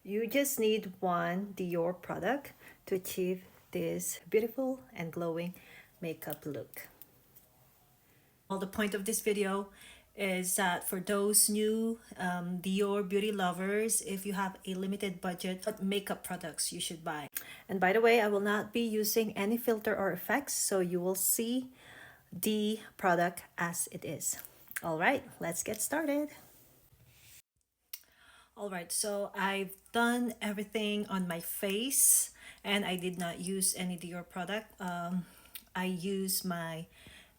You just need one Dior product to achieve this beautiful and glowing makeup look. Well, the point of this video is that for those new Dior beauty lovers, if you have a limited budget, what makeup products you should buy. And by the way, I will not be using any filter or effects, so you will see the product as it is. All right, let's get started. All right, so I've done everything on my face and I did not use any Dior product. I use my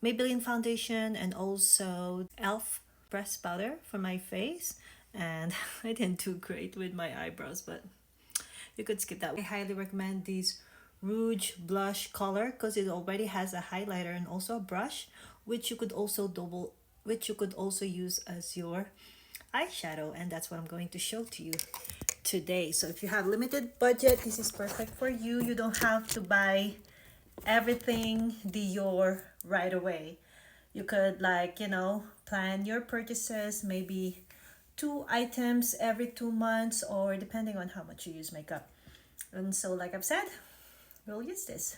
Maybelline foundation and also e.l.f. pressed powder for my face, and I didn't do great with my eyebrows, but you could skip that. I highly recommend this Rouge blush color because it already has a highlighter and also a brush, which you could also use as your eyeshadow, and that's what I'm going to show to you today. So if you have limited budget, this is perfect for you. You don't have to buy everything Dior right away. You could, like, plan your purchases, maybe 2 items every 2 months, or depending on how much you use makeup. And so, like I've said, we'll use this.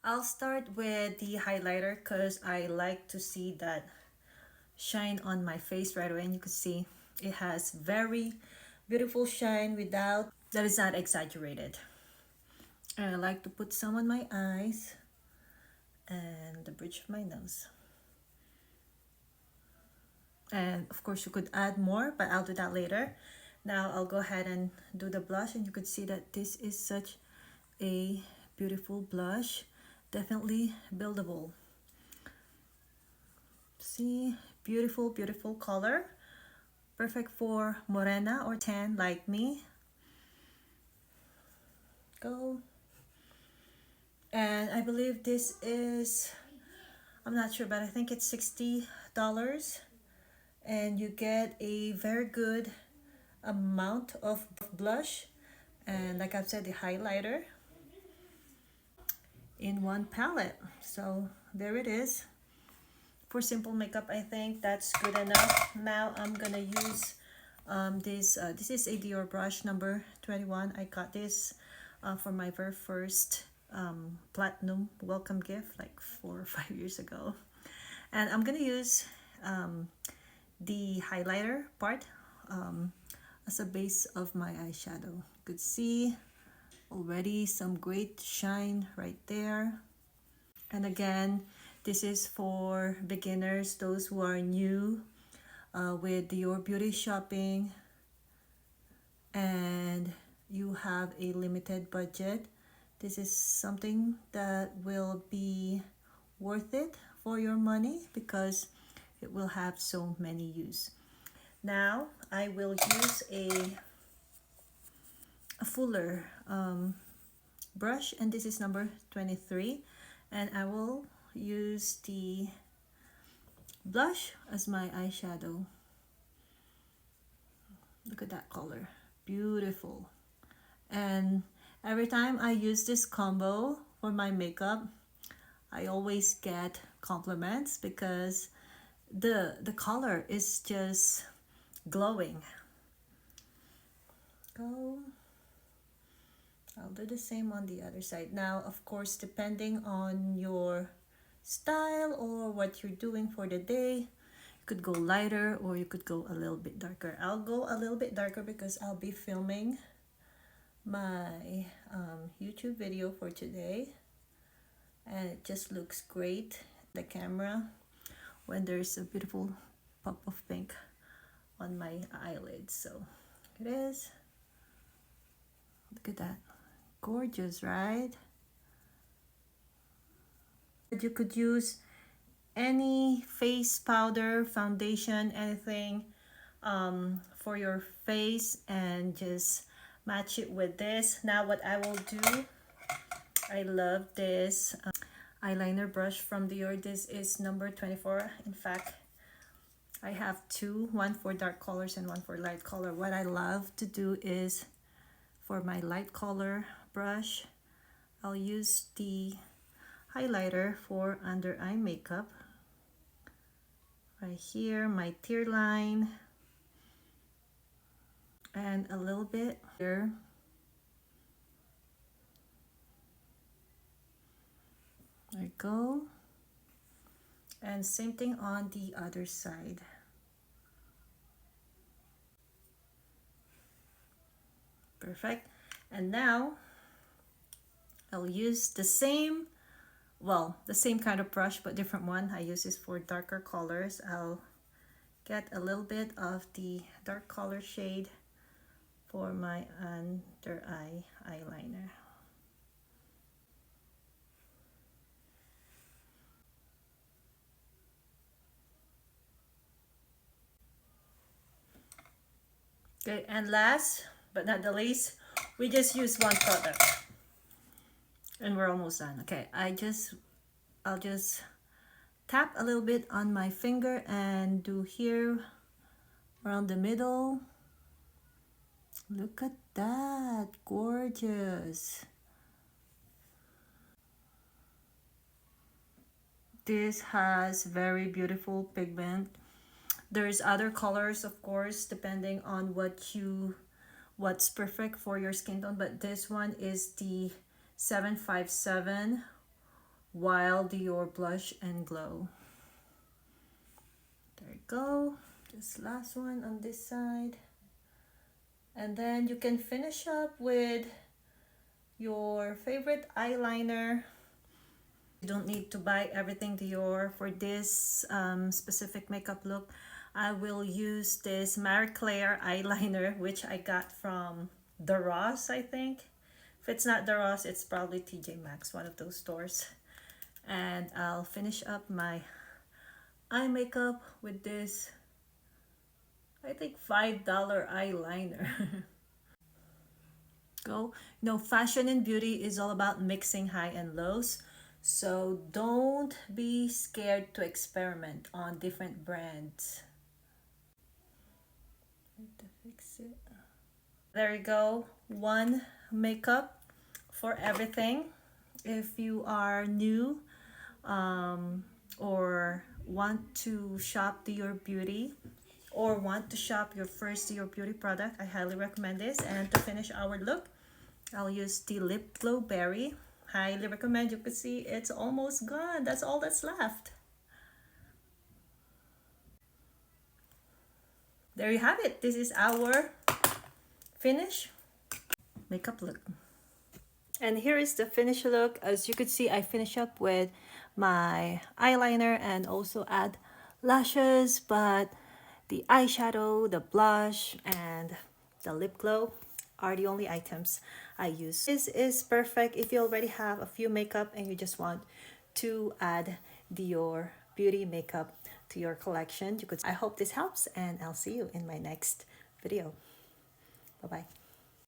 I'll start with the highlighter because I like to see that shine on my face right away, and you can see it has very beautiful shine without that is not exaggerated. And I like to put some on my eyes and the bridge of my nose. And of course you could add more, but I'll do that later. Now I'll go ahead and do the blush, and you could see that this is such a beautiful blush, definitely buildable. See, beautiful color, perfect for morena or tan like me. Go. And I believe this is, I'm not sure, but I think it's $60, and you get a very good amount of blush, and like I've said, the highlighter in one palette. So there it is. For simple makeup, I think that's good enough. Now I'm gonna use this is a Dior brush number 21. I got this for my very first platinum welcome gift like 4 or 5 years ago, and I'm gonna use the highlighter part as a base of my eyeshadow. You could see already some great shine right there. And again, this is for beginners, those who are new with your beauty shopping and you have a limited budget. This is something that will be worth it for your money because it will have so many use. Now I will use a fuller brush, and this is number 23, and I will use the blush as my eyeshadow. Look at that color, beautiful. And every time I use this combo for my makeup, I always get compliments because the color is just glowing. Go. I'll do the same on the other side. Now, of course, depending on your style or what you're doing for the day, you could go lighter or you could go a little bit darker. I'll go a little bit darker because I'll be filming my YouTube video for today, and it just looks great the camera when there's a beautiful pop of pink on my eyelids. So it is. Look at that. Gorgeous, right? You could use any face powder, foundation, anything for your face and just match it with this. Now what I will do, I love this eyeliner brush from Dior. This is number 24. In fact, I have two, one for dark colors and one for light color. What I love to do is for my light color brush, I'll use the highlighter for under eye makeup right here, my tear line, and a little bit here. There you go. And same thing on the other side. Perfect. And now I'll use the same, well, the same kind of brush but different one. I use this for darker colors. I'll get a little bit of the dark color shade for my under eye eyeliner. Okay, and last but not the least, we just use one product and we're almost done. Okay, I'll just tap a little bit on my finger and do here around the middle. Look at that, gorgeous. This has very beautiful pigment. There's other colors, of course, depending on what's perfect for your skin tone, but this one is the 757 Wild Dior Blush and Glow. There you go. This last one on this side. And then you can finish up with your favorite eyeliner. You don't need to buy everything Dior for this specific makeup look. I will use this Marie Claire eyeliner, which I got from the Ross, I think. If it's not the Ross, it's probably TJ Maxx, one of those stores. And I'll finish up my eye makeup with this, I think, $5 eyeliner. Go. You know, fashion and beauty is all about mixing high and lows. So don't be scared to experiment on different brands. To fix it. There you go. One makeup for everything. If you are new or want to shop Dior Beauty or want to shop your first Dior Beauty product, I highly recommend this. And to finish our look, I'll use the Lip Glow Berry. Highly recommend. You can see it's almost gone. That's all that's left. There you have it. This is our finish makeup look. And here is the finished look. As you could see, I finish up with my eyeliner and also add lashes, but the eyeshadow, the blush, and the lip glow are the only items I use. This is perfect if you already have a few makeup and you just want to add your beauty makeup to your collection. I hope this helps, and I'll see you in my next video. Bye-bye.